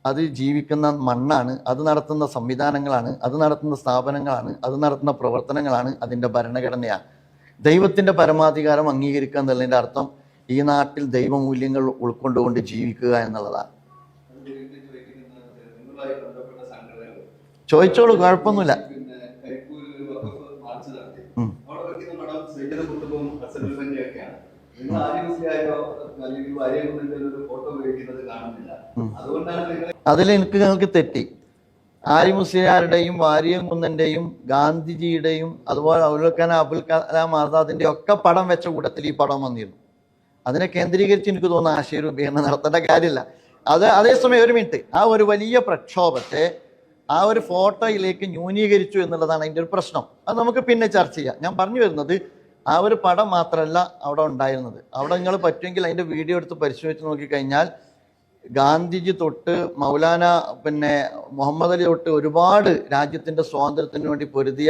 അത് ജീവിക്കുന്ന മണ്ണാണ്, അത് നടത്തുന്ന സംവിധാനങ്ങളാണ്, അത് നടത്തുന്ന സ്ഥാപനങ്ങളാണ്, അത് നടത്തുന്ന പ്രവർത്തനങ്ങളാണ്, അതിൻ്റെ ഭരണഘടനയാണ്. ദൈവത്തിൻ്റെ പരമാധികാരം അംഗീകരിക്കുക എന്നുള്ളതിൻ്റെ അർത്ഥം ഈ നാട്ടിൽ ദൈവമൂല്യങ്ങൾ ഉൾക്കൊണ്ടുകൊണ്ട് ജീവിക്കുക എന്നുള്ളതാണ്. ചോദിച്ചോളൂ, കുഴപ്പമൊന്നുമില്ല. അതിലെനിക്ക് നിങ്ങൾക്ക് തെറ്റി. ആരി മുസ്ലിയാരുടെയും വാരിയം കുന്നന്റെയും ഗാന്ധിജിയുടെയും അതുപോലെ അബുൽ കലാം ആസാദിന്റെ ഒക്കെ പടം വെച്ച കൂട്ടത്തിൽ ഈ പടം വന്നിരുന്നു. അതിനെ കേന്ദ്രീകരിച്ച് എനിക്ക് തോന്നുന്ന ആശയരൂപീകരണം നടത്തേണ്ട കാര്യമില്ല. അതേസമയം ഒരു മിനിറ്റ്, ആ ഒരു വലിയ പ്രക്ഷോഭത്തെ ആ ഒരു ഫോട്ടോയിലേക്ക് ന്യൂനീകരിച്ചു എന്നുള്ളതാണ് അതിൻ്റെ ഒരു പ്രശ്നം. അത് നമുക്ക് പിന്നെ ചർച്ച ചെയ്യാം. ഞാൻ പറഞ്ഞു വരുന്നത്, ആ ഒരു പടം മാത്രമല്ല അവിടെ ഉണ്ടായിരുന്നത്. അവിടെ നിങ്ങൾ പറ്റുമെങ്കിൽ അതിൻ്റെ വീഡിയോ എടുത്ത് പരിശോധിച്ച് നോക്കിക്കഴിഞ്ഞാൽ ഗാന്ധിജി തൊട്ട് മൗലാന മുഹമ്മദ് അലി തൊട്ട് ഒരുപാട് രാജ്യത്തിൻ്റെ സ്വാതന്ത്ര്യത്തിന് വേണ്ടി പൊരുതിയ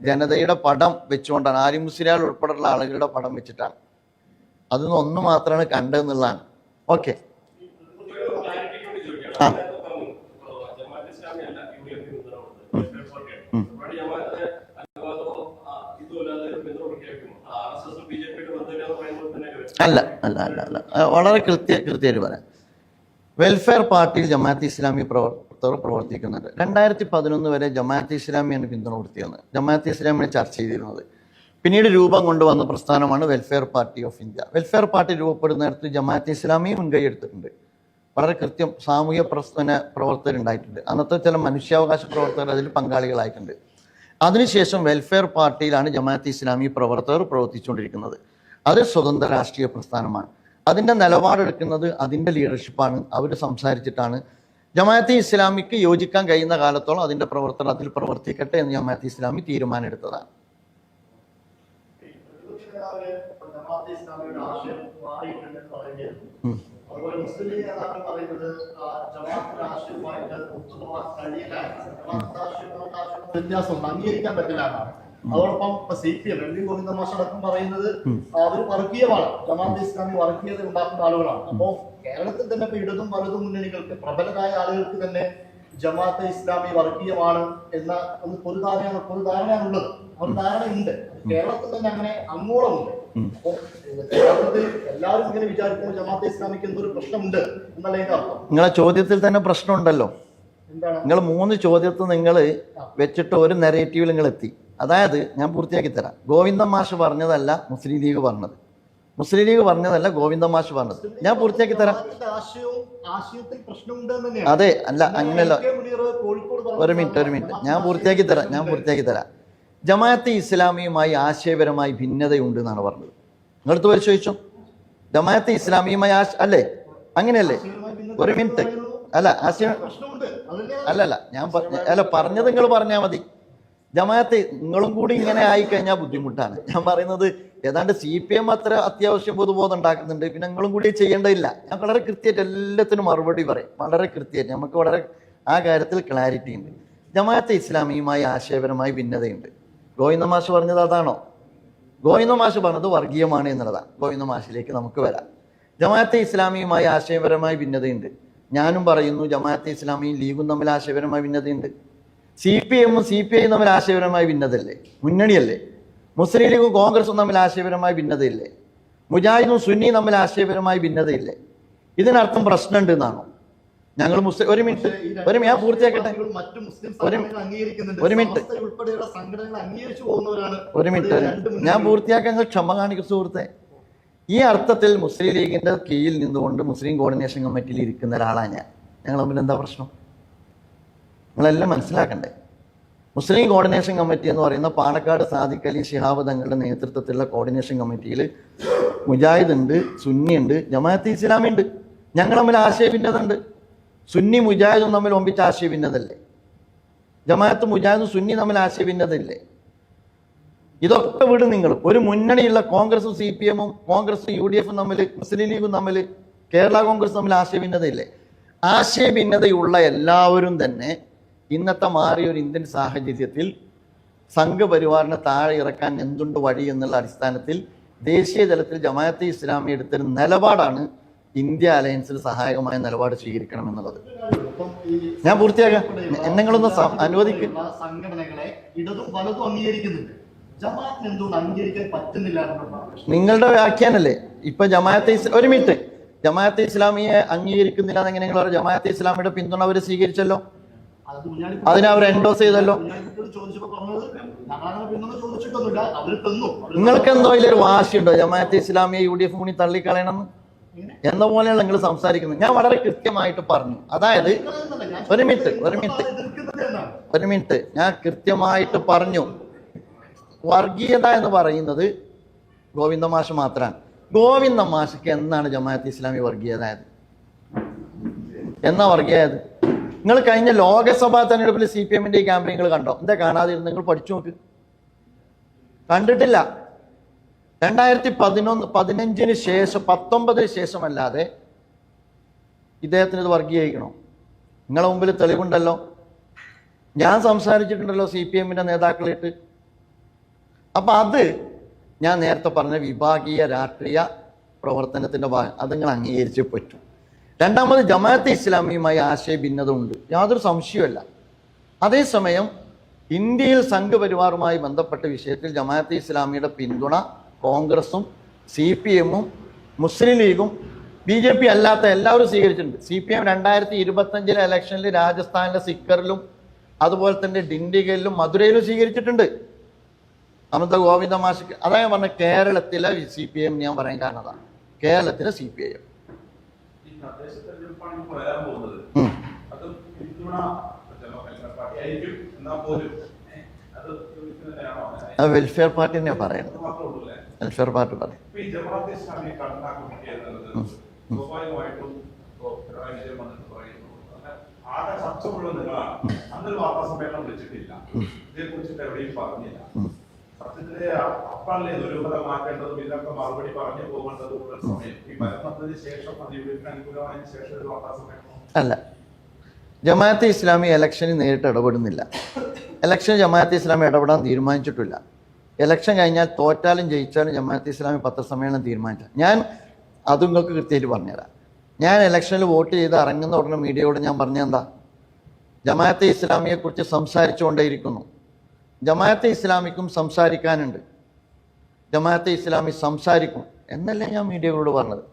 ജനതയുടെ പടം വെച്ചുകൊണ്ടാണ്, ആരി മുസ്ലിയാർ ഉൾപ്പെടെയുള്ള ആളുകളുടെ പടം വെച്ചിട്ടാണ്. അതൊന്നും ഒന്ന് മാത്രമാണ് കണ്ടതെന്നുള്ളതാണ്. ഓക്കെ. ആ അല്ല അല്ല അല്ല അല്ല വളരെ കൃത്യമായിട്ട് പറയാം. വെൽഫെയർ പാർട്ടിയിൽ ജമാഅത്തെ ഇസ്ലാമി പ്രവർത്തകർ പ്രവർത്തിക്കുന്നുണ്ട്. 2011 വരെ ജമാഅത്തെ ഇസ്ലാമിയാണ് പിന്തുണ കൊടുത്തിരുന്നത്, ജമാഅത്തെ ഇസ്ലാമിനെ ചർച്ച ചെയ്തിരുന്നത്. പിന്നീട് രൂപം കൊണ്ടുവന്ന പ്രസ്ഥാനമാണ് welfare party of India. Welfare party രൂപപ്പെടുന്നിടത്ത് ജമാഅത്തെ ഇസ്ലാമിയെ മുൻകൈ എടുത്തിട്ടുണ്ട്. വളരെ കൃത്യം സാമൂഹ്യ പ്രവർത്തകരുണ്ടായിട്ടുണ്ട്. അന്നത്തെ ചില മനുഷ്യാവകാശ പ്രവർത്തകർ അതിൽ പങ്കാളികളായിട്ടുണ്ട്. അതിനുശേഷം വെൽഫെയർ പാർട്ടിയിലാണ് ജമാഅത്തെ ഇസ്ലാമി പ്രവർത്തകർ പ്രവർത്തിച്ചുകൊണ്ടിരിക്കുന്നത്. അത് സ്വതന്ത്ര രാഷ്ട്രീയ പ്രസ്ഥാനമാണ്. അതിൻ്റെ നിലപാടെടുക്കുന്നത് അതിൻ്റെ ലീഡർഷിപ്പാണ്. അവർ സംസാരിച്ചിട്ടാണ്. ജമാഅത്തെ ഇസ്ലാമിക്ക് യോജിക്കാൻ കഴിയുന്ന കാലത്തോളം അതിൻ്റെ പ്രവർത്തകർ അതിൽ പ്രവർത്തിക്കട്ടെ എന്ന് ജമാഅത്തെ ഇസ്ലാമി തീരുമാനമെടുത്തതാണ്. വ്യത്യാസമുണ്ട്, അംഗീകരിക്കാൻ പറ്റില്ല എന്നാണ്. അതോടൊപ്പം CPM എൽ.വി. ഗോവിന്ദ മാഷ് അടക്കം പറയുന്നത് അവർ വർഗീയമാണ്, ജമാഅത്തെ ഇസ്ലാമി വർഗീയത ഉണ്ടാക്കുന്ന ആളുകളാണ്. അപ്പോ കേരളത്തിൽ തന്നെ ഇപ്പൊ ഇടതും വലതും മുന്നണികൾക്ക്, പ്രബലരായ ആളുകൾക്ക് തന്നെ ജമാഅത്തെ ഇസ്ലാമി വർഗീയമാണ് എന്ന ഒരു ധാരണയാണുള്ളത്. ഒരു ധാരണയുണ്ട് കേരളത്തിൽ തന്നെ, അങ്ങനെ അങ്ങോളമുണ്ട്. അപ്പൊ കേരളത്തിൽ എല്ലാവരും ഇങ്ങനെ വിചാരിക്കുമ്പോൾ ജമാഅത്തെ ഇസ്ലാമിക്ക് എന്തൊരു പ്രശ്നമുണ്ട് എന്നതിന്റെ അർത്ഥം. നിങ്ങളെ ചോദ്യത്തിൽ തന്നെ പ്രശ്നമുണ്ടല്ലോ. നിങ്ങൾ 3 ചോദ്യത്തിൽ നിങ്ങൾ വെച്ചിട്ട് ഒരു നെറേറ്റീവിൽ നിങ്ങൾ എത്തി. അതായത് ഞാൻ പൂർത്തിയാക്കി തരാം. ഗോവിന്ദ മാഷ് പറഞ്ഞതല്ല മുസ്ലിം ലീഗ് പറഞ്ഞത്, മുസ്ലിം ലീഗ് പറഞ്ഞതല്ല ഗോവിന്ദ മാഷ് പറഞ്ഞത്. ഞാൻ പൂർത്തിയാക്കി തരാം. അതെ, അല്ല അങ്ങനെയല്ല. ഒരു മിനിറ്റ് ഞാൻ പൂർത്തിയാക്കി തരാം. ജമാഅത്തെ ഇസ്ലാമിയുമായി ആശയപരമായി ഭിന്നതയുണ്ട് എന്നാണ് പറഞ്ഞത്. നിങ്ങളടുത്ത് പരിശോധിച്ചോ. ജമാഅത്തെ ഇസ്ലാമിയുമായി അല്ലേ, അങ്ങനെയല്ലേ? ഒരു മിനിറ്റ്. അല്ലല്ല ഞാൻ പറഞ്ഞത് നിങ്ങൾ പറഞ്ഞാൽ മതി. ജമാഅത്തെ നിങ്ങളും കൂടി ഇങ്ങനെ ആയിക്കഴിഞ്ഞാൽ ബുദ്ധിമുട്ടാണ്. ഞാൻ പറയുന്നത് ഏതാണ്ട് CPM അത്ര അത്യാവശ്യം പൊതുബോധം ഉണ്ടാക്കുന്നുണ്ട്, പിന്നെ നിങ്ങളും കൂടി ചെയ്യേണ്ടതില്ല. ഞാൻ വളരെ കൃത്യമായിട്ട് എല്ലാത്തിനും മറുപടി പറയും, വളരെ കൃത്യമായിട്ട്. നമുക്ക് വളരെ ആ കാര്യത്തിൽ ക്ലാരിറ്റി ഉണ്ട്. ജമാഅത്തെ ഇസ്ലാമിയുമായി ആശയപരമായി ഭിന്നതയുണ്ട്. ഗോവിന്ദ മാഷ് പറഞ്ഞത് അതാണോ? ഗോവിന്ദ മാഷ് പറഞ്ഞത് വർഗീയമാണ് എന്നുള്ളതാണ്. ഗോവിന്ദ മാഷിലേക്ക് നമുക്ക് വരാം. ജമാഅത്തെ ഇസ്ലാമിയുമായി ആശയപരമായി ഭിന്നതയുണ്ട്. ഞാനും പറയുന്നു ജമാഅത്തെ ഇസ്ലാമിയും ലീഗും തമ്മിൽ ആശയപരമായ ഭിന്നതയുണ്ട്. CPM-ഉം CPI-യും തമ്മിൽ ആശയപരമായ ഭിന്നതയല്ലേ? മുന്നണിയല്ലേ? മുസ്ലിം ലീഗും കോൺഗ്രസും തമ്മിൽ ആശയപരമായ ഭിന്നതയില്ലേ? മുജാഹിദും സുന്നിയും തമ്മിൽ ആശയപരമായ ഭിന്നതയില്ലേ? ഇതിനർത്ഥം പ്രശ്നമുണ്ട് എന്നാണോ? ഞങ്ങൾ ഒരു മിനിറ്റ് ഞാൻ പൂർത്തിയാക്കട്ടെ. ഞാൻ പൂർത്തിയാക്കാൻ ക്ഷമ കാണിക്കും സുഹൃത്തെ. ഈ അർത്ഥത്തിൽ മുസ്ലിം ലീഗിന്റെ കീഴിൽ നിന്നുകൊണ്ട് മുസ്ലിം കോർഡിനേഷൻ കമ്മിറ്റിയിൽ ഇരിക്കുന്ന ഒരാളാണ് ഞാൻ. ഞങ്ങൾ തമ്മിൽ എന്താ പ്രശ്നം? നിങ്ങളെല്ലാം മനസ്സിലാക്കണ്ടേ. മുസ്ലിം കോർഡിനേഷൻ കമ്മിറ്റി എന്ന് പറയുന്ന പാണക്കാട് സാദിഖ് അലി ശിഹാബ് തങ്ങളുടെ നേതൃത്വത്തിലുള്ള കോർഡിനേഷൻ കമ്മിറ്റിയിൽ മുജാഹിദ് ഉണ്ട്, സുന്നി ഉണ്ട്, ജമാഅത്ത് ഇസ്ലാമി ഉണ്ട്. ഞങ്ങൾ തമ്മിൽ ആശയഭിന്നത ഉണ്ട്. സുന്നി മുജാഹിദും തമ്മിൽ ഒമ്പിച്ച ആശയഭിന്നതല്ലേ? ജമാഅത്ത് മുജാഹിദും സുന്നി തമ്മിൽ ആശയഭിന്നതയില്ലേ? ഇതൊക്കെ വിടും നിങ്ങൾ. ഒരു മുന്നണിയുള്ള കോൺഗ്രസും CPM-ഉം കോൺഗ്രസും UDF-ഉം തമ്മിൽ, മുസ്ലിം ലീഗും തമ്മിൽ, കേരള കോൺഗ്രസ് തമ്മിൽ ആശയഭിന്നതയില്ലേ? ആശയഭിന്നതയുള്ള എല്ലാവരും തന്നെ ഇന്നത്തെ മാറിയ ഒരു ഇന്ത്യൻ സാഹചര്യത്തിൽ സംഘപരിവാറിനെ താഴെ ഇറക്കാൻ എന്തുണ്ട് വഴി എന്നുള്ള അടിസ്ഥാനത്തിൽ ദേശീയ തലത്തിൽ ജമാഅത്തെ ഇസ്ലാമി എടുത്തൊരു നിലപാടാണ് ഇന്ത്യ അലയൻസിൽ സഹായകമായ നിലപാട് സ്വീകരിക്കണം എന്നുള്ളത്. ഞാൻ പൂർത്തിയാക്കാം, എന്നെങ്ങളൊന്ന് അനുവദിക്കും. സംഘടനകളെ ഇടതും വലതും അംഗീകരിക്കുന്നുണ്ട്, ജമാഅത്തിന് എന്തുകൊണ്ട് അംഗീകരിക്കാൻ പറ്റുന്നില്ല? നിങ്ങളുടെ വ്യാഖ്യാനല്ലേ ഇപ്പൊ ഒരു മിനിറ്റ്, ജമാഅത്തെ ഇസ്ലാമിയെ അംഗീകരിക്കുന്നില്ല എന്നെങ്ങനെ നിങ്ങൾ പറയും? ജമാഅത്തെ ഇസ്ലാമിയുടെ പിന്തുണ അവർ സ്വീകരിച്ചല്ലോ, അതിനെ അവർ എൻഡോസ് ചെയ്തല്ലോ. നിങ്ങൾക്ക് എന്തോ ഇതിലൊരു വാശിയുണ്ടോ ജമാഅത്തെ ഇസ്ലാമിയെ UDF കൂടി തള്ളിക്കളയണമെന്ന് എന്ന പോലെയാണ് നിങ്ങൾ സംസാരിക്കുന്നത്. ഞാൻ വളരെ കൃത്യമായിട്ട് പറഞ്ഞു. അതായത് ഒരു മിനിറ്റ് ഞാൻ കൃത്യമായിട്ട് പറഞ്ഞു. വർഗീയത എന്ന് പറയുന്നത് ഗോവിന്ദ മാഷ് മാത്രമാണ്. ഗോവിന്ദ മാഷക്ക് എന്നാണ് ജമാഅത്തെ ഇസ്ലാമി വർഗീയതായത്? എന്നാ വർഗീയതായത്? നിങ്ങൾ കഴിഞ്ഞ ലോകസഭാ തെരഞ്ഞെടുപ്പിൽ CPM-ന്റെ ഈ ക്യാമ്പയിനുകൾ കണ്ടോ? എന്താ കാണാതിരുന്നു? നിങ്ങൾ പഠിച്ചു നോക്ക്. കണ്ടിട്ടില്ല. 2015 ശേഷം 19 ശേഷമല്ലാതെ ഇദ്ദേഹത്തിന് ഇത് വർഗീകരിക്കണോ? നിങ്ങളെ മുമ്പിൽ തെളിവുണ്ടല്ലോ. ഞാൻ സംസാരിച്ചിട്ടുണ്ടല്ലോ CPM-ന്റെ നേതാക്കളായിട്ട്. അപ്പം അത് ഞാൻ നേരത്തെ പറഞ്ഞ വിഭാഗീയ രാഷ്ട്രീയ പ്രവർത്തനത്തിൻ്റെ ഭാഗം, അത് നിങ്ങൾ അംഗീകരിച്ചേ പറ്റൂ. രണ്ടാമത് ജമാഅത്തെ ഇസ്ലാമിയുമായി ആശയഭിന്നത ഉണ്ട്, യാതൊരു സംശയമല്ല. അതേസമയം ഇന്ത്യയിൽ സംഘപരിവാറുമായി ബന്ധപ്പെട്ട വിഷയത്തിൽ ജമാഅത്തെ ഇസ്ലാമിയുടെ പിന്തുണ കോൺഗ്രസും CPM-ഉം മുസ്ലിം ലീഗും BJP അല്ലാത്ത എല്ലാവരും സ്വീകരിച്ചിട്ടുണ്ട്. CPM 2025 ഇലക്ഷനിൽ രാജസ്ഥാനിലെ സിക്കറിലും അതുപോലെ തന്നെ ഡിണ്ടിഗലിലും മധുരയിലും സ്വീകരിച്ചിട്ടുണ്ട്. അമിത ഗോവിന്ദ മാഷിക്ക് അതാ ഞാൻ പറഞ്ഞ കേരളത്തിലെ CPM ഞാൻ പറയാൻ കാരണം അതാണ്. കേരളത്തിലെ CPIM അത് വെൽഫെയർ പാർട്ടി തന്നെയാണ് പറയുന്നത്. വെൽഫെയർ പാർട്ടി പറയും. അല്ല, ജമാഅത്തെ ഇസ്ലാമി ഇലക്ഷന് നേരിട്ട് ഇടപെടുന്നില്ല. ഇലക്ഷൻ ജമാഅത്തെ ഇസ്ലാമി ഇടപെടാൻ തീരുമാനിച്ചിട്ടില്ല. ഇലക്ഷൻ കഴിഞ്ഞാൽ തോറ്റാലും ജയിച്ചാലും ജമാഅത്തെ ഇസ്ലാമി പത്രസമ്മേളനം തീരുമാനിച്ച ഞാൻ അതും നിങ്ങൾക്ക് കൃത്യമായിട്ട് പറഞ്ഞുതരാം. ഞാൻ ഇലക്ഷനിൽ വോട്ട് ചെയ്ത് ഇറങ്ങുന്ന ഉടനെ മീഡിയയോട് ഞാൻ പറഞ്ഞെന്താ, ജമാഅത്തെ ഇസ്ലാമിയെക്കുറിച്ച് സംസാരിച്ചുകൊണ്ടേയിരിക്കുന്നു. ജമാഅത്തെ ഇസ്ലാമിക്കും സംസാരിക്കാനുണ്ട്, ജമാഅത്തെ ഇസ്ലാമി സംസാരിക്കും എന്നല്ലേ ഞാൻ മീഡിയകളോട് പറഞ്ഞത്.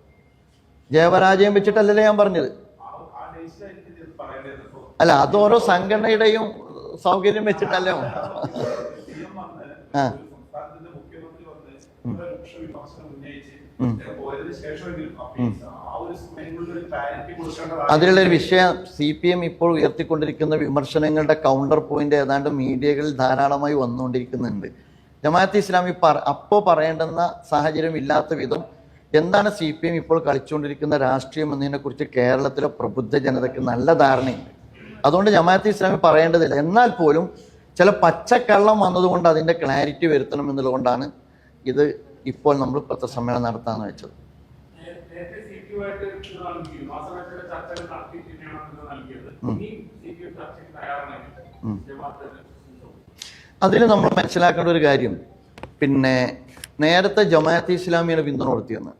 ജയപരാജയം വെച്ചിട്ടല്ലല്ലേ ഞാൻ പറഞ്ഞത്. അല്ല, അത് ഓരോ സംഘടനയുടെയും സൗകര്യം വെച്ചിട്ടല്ലേ. ആ അതിലുള്ളൊരു വിഷയം CPM ഇപ്പോൾ ഉയർത്തിക്കൊണ്ടിരിക്കുന്ന വിമർശനങ്ങളുടെ കൗണ്ടർ പോയിന്റ് ഏതാണ്ട് മീഡിയകളിൽ ധാരാളമായി വന്നുകൊണ്ടിരിക്കുന്നുണ്ട്. ജമാഅത്തെ ഇസ്ലാമി അപ്പോൾ പറയേണ്ടുന്ന സാഹചര്യം ഇല്ലാത്ത വിധം എന്താണ് CPM ഇപ്പോൾ കളിച്ചുകൊണ്ടിരിക്കുന്ന രാഷ്ട്രീയം എന്നതിനെക്കുറിച്ച് കേരളത്തിലെ പ്രബുദ്ധ ജനതയ്ക്ക് നല്ല ധാരണയുണ്ട്. അതുകൊണ്ട് ജമാഅത്തെ ഇസ്ലാമി പറയേണ്ടതില്ല. എന്നാൽ പോലും ചില പച്ചക്കള്ളം വന്നതുകൊണ്ട് അതിൻ്റെ ക്ലാരിറ്റി വരുത്തണം എന്നുള്ളതുകൊണ്ടാണ് ഇത് ഇപ്പോൾ നമ്മൾ പത്രസമ്മേളനം നടത്താമെന്ന് വെച്ചത്. അതിൽ നമ്മൾ മനസ്സിലാക്കേണ്ട ഒരു കാര്യം, പിന്നെ നേരത്തെ ജമാഅത്തെ ഇസ്ലാമിയുടെ പിന്തുണ കൊടുത്തിരുന്നു,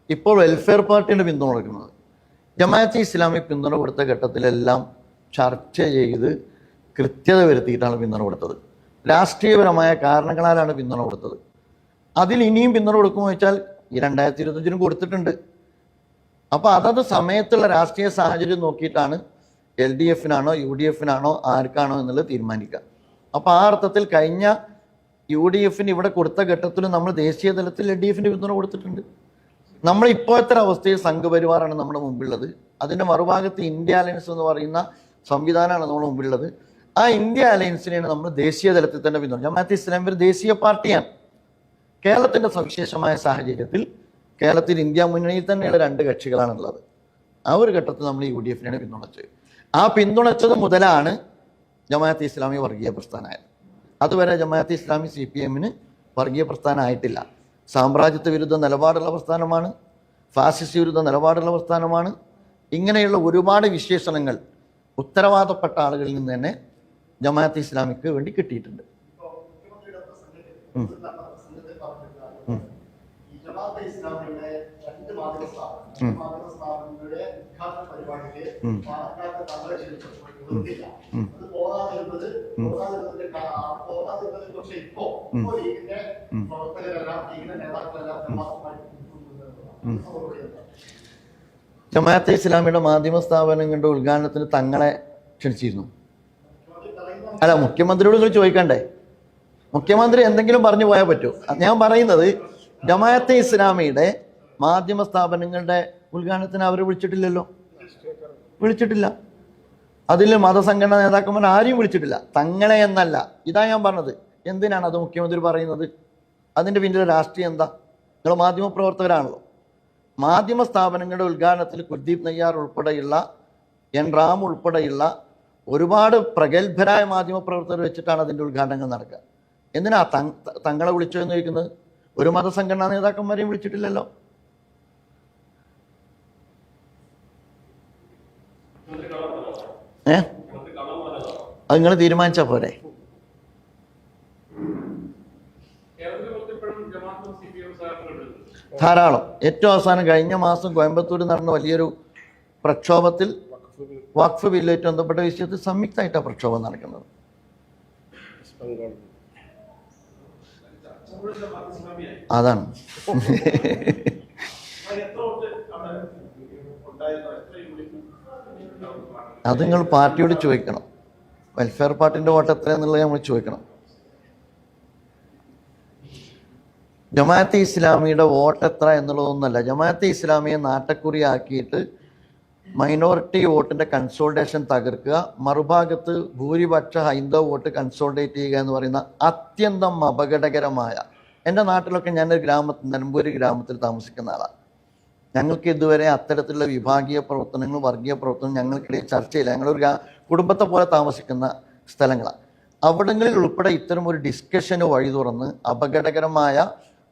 ഇപ്പോൾ വെൽഫെയർ പാർട്ടിയുടെ പിന്തുണ കൊടുക്കുന്നത്. ജമാഅത്തെ ഇസ്ലാമി പിന്തുണ കൊടുത്ത ഘട്ടത്തിലെല്ലാം ചർച്ച ചെയ്ത് കൃത്യത വരുത്തിയിട്ടാണ് പിന്തുണ കൊടുത്തത്. രാഷ്ട്രീയപരമായ കാരണങ്ങളാലാണ് പിന്തുണ കൊടുത്തത്. അതിൽ ഇനിയും പിന്തുണ കൊടുക്കുമെന്ന് വെച്ചാൽ ഈ 2025 കൊടുത്തിട്ടുണ്ട്. അപ്പോൾ അതത് സമയത്തുള്ള രാഷ്ട്രീയ സാഹചര്യം നോക്കിയിട്ടാണ് LDF-നാണോ UDF-നാണോ ആർക്കാണോ എന്നുള്ളത് തീരുമാനിക്കുക. അപ്പോൾ ആ അർത്ഥത്തിൽ കഴിഞ്ഞ UDF-ന് ഇവിടെ കൊടുത്ത ഘട്ടത്തിൽ നമ്മൾ ദേശീയ തലത്തിൽ LDF-ന് പിന്തുണ കൊടുത്തിട്ടുണ്ട്. നമ്മൾ ഇപ്പോഴത്തെ അവസ്ഥയിൽ സംഘപരിവാറാണ് നമ്മുടെ മുമ്പിലുള്ളത്. അതിൻ്റെ മറുഭാഗത്ത് ഇന്ത്യ അലയൻസ് എന്ന് പറയുന്ന സംവിധാനമാണ് നമ്മുടെ മുമ്പിലുള്ളത്. ആ ഇന്ത്യ അലയൻസിനെയാണ് നമ്മൾ ദേശീയ തലത്തിൽ തന്നെ പിന്തുണ. ജമാഅത്തെ ഇസ്ലാമി ഒരു ദേശീയ പാർട്ടിയാണ്. കേരളത്തിൻ്റെ സവിശേഷമായ സാഹചര്യത്തിൽ കേരളത്തിൽ ഇന്ത്യ മുന്നണിയിൽ തന്നെയുള്ള 2 കക്ഷികളാണുള്ളത്. ആ ഒരു ഘട്ടത്തിൽ നമ്മൾ UDF-നെയാണ് പിന്തുണച്ചത്. ആ പിന്തുണച്ചത് മുതലാണ് ജമാഅത്തെ ഇസ്ലാമി വർഗീയ പ്രസ്ഥാനമായത്. അതുവരെ ജമാഅത്തെ ഇസ്ലാമി CPM-ന് വർഗീയ പ്രസ്ഥാനമായിട്ടില്ല. സാമ്രാജ്യത്വ വിരുദ്ധ നിലപാടുള്ള പ്രസ്ഥാനമാണ്, ഫാസിസ്റ്റ് വിരുദ്ധ നിലപാടുള്ള പ്രസ്ഥാനമാണ്. ഇങ്ങനെയുള്ള ഒരുപാട് വിശേഷണങ്ങൾ ഉത്തരവാദപ്പെട്ട ആളുകളിൽ നിന്ന് തന്നെ ജമാഅത്തെ ഇസ്ലാമിക്ക് വേണ്ടി കിട്ടിയിട്ടുണ്ട്. ജമാഅത്തെ ഇസ്ലാമിയുടെ മാധ്യമ സ്ഥാപനങ്ങളുടെ ഉദ്ഘാടനത്തിന് തങ്ങളെ ക്ഷണിച്ചിരുന്നു. അല്ല, മുഖ്യമന്ത്രിയോട് നിങ്ങൾ ചോദിക്കണ്ടേ? മുഖ്യമന്ത്രി എന്തെങ്കിലും പറഞ്ഞു പോയാൽ പറ്റൂ. ഞാൻ പറയുന്നത് ജമാഅത്തെ ഇസ്ലാമിയുടെ മാധ്യമ സ്ഥാപനങ്ങളുടെ ഉദ്ഘാടനത്തിന് അവർ വിളിച്ചിട്ടില്ലല്ലോ, വിളിച്ചിട്ടില്ല. അതിൽ മതസംഘടനാ നേതാക്കന്മാർ ആരെയും വിളിച്ചിട്ടില്ല, തങ്ങളെ എന്നല്ല. ഇതാ ഞാൻ പറഞ്ഞത്. എന്തിനാണ് അത് മുഖ്യമന്ത്രി പറയുന്നത്? അതിൻ്റെ പിന്നിലെ രാഷ്ട്രീയം എന്താ? നിങ്ങൾ മാധ്യമ പ്രവർത്തകരാണല്ലോ. മാധ്യമ സ്ഥാപനങ്ങളുടെ ഉദ്ഘാടനത്തിൽ കുൽദീപ് നയ്യാർ ഉൾപ്പെടെയുള്ള എൻ റാം ഉൾപ്പെടെയുള്ള ഒരുപാട് പ്രഗത്ഭരായ മാധ്യമ പ്രവർത്തകർ വെച്ചിട്ടാണ് അതിൻ്റെ ഉദ്ഘാടനങ്ങൾ നടക്കുക. എന്തിനാ തങ്ങളെ വിളിച്ചോ എന്ന് ചോദിക്കുന്നത്? ഒരു മതസംഘടനാ നേതാക്കന്മാരെയും വിളിച്ചിട്ടില്ലല്ലോ. അത് നിങ്ങൾ തീരുമാനിച്ചാൽ പോരെ? ധാരാളം. ഏറ്റവും അവസാനം കഴിഞ്ഞ മാസം കോയമ്പത്തൂർ നടന്ന വലിയൊരു പ്രക്ഷോഭത്തിൽ വഖഫ് ബില്ലുമായിട്ട് ബന്ധപ്പെട്ട വിഷയത്തിൽ സംയുക്തമായിട്ടാണ് പ്രക്ഷോഭം നടക്കുന്നത്. അതാണ്. അത് നിങ്ങൾ പാർട്ടിയോട് ചോദിക്കണം. വെൽഫെയർ പാർട്ടിൻ്റെ വോട്ട് എത്രയെന്നുള്ളത് നമ്മൾ ചോദിക്കണം. ജമാഅത്തെ ഇസ്ലാമിയുടെ വോട്ട് എത്ര എന്നുള്ളതൊന്നുമല്ല. ജമാഅത്തെ ഇസ്ലാമിയെ നാട്ടക്കുറിയാക്കിയിട്ട് മൈനോറിറ്റി വോട്ടിൻ്റെ കൺസോൾട്ടേഷൻ തകർക്കുക, മറുഭാഗത്ത് ഭൂരിപക്ഷ ഹൈന്ദവ വോട്ട് കൺസോൾട്ടേറ്റ് ചെയ്യുക എന്ന് പറയുന്ന അത്യന്തം അപകടകരമായ. എൻ്റെ നാട്ടിലൊക്കെ ഞാനൊരു നിലമ്പൂർ ഗ്രാമത്തിൽ താമസിക്കുന്ന ആളാണ്. ഞങ്ങൾക്ക് ഇതുവരെ അത്തരത്തിലുള്ള വിഭാഗീയ പ്രവർത്തനങ്ങളും വർഗീയ പ്രവർത്തനങ്ങളും ഞങ്ങൾക്കിടയിൽ ചർച്ചയില്ല. ഞങ്ങളൊരു കുടുംബത്തെ പോലെ താമസിക്കുന്ന സ്ഥലങ്ങളാണ്. അവിടങ്ങളിൽ ഉൾപ്പെടെ ഇത്തരം ഒരു ഡിസ്കഷന് വഴി തുറന്ന് അപകടകരമായ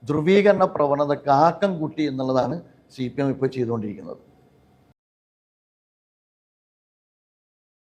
ധ്രുവീകരണ പ്രവണതയ്ക്ക് ആക്കം കൂട്ടി എന്നുള്ളതാണ് CPM ഇപ്പോൾ ചെയ്തുകൊണ്ടിരിക്കുന്നത്.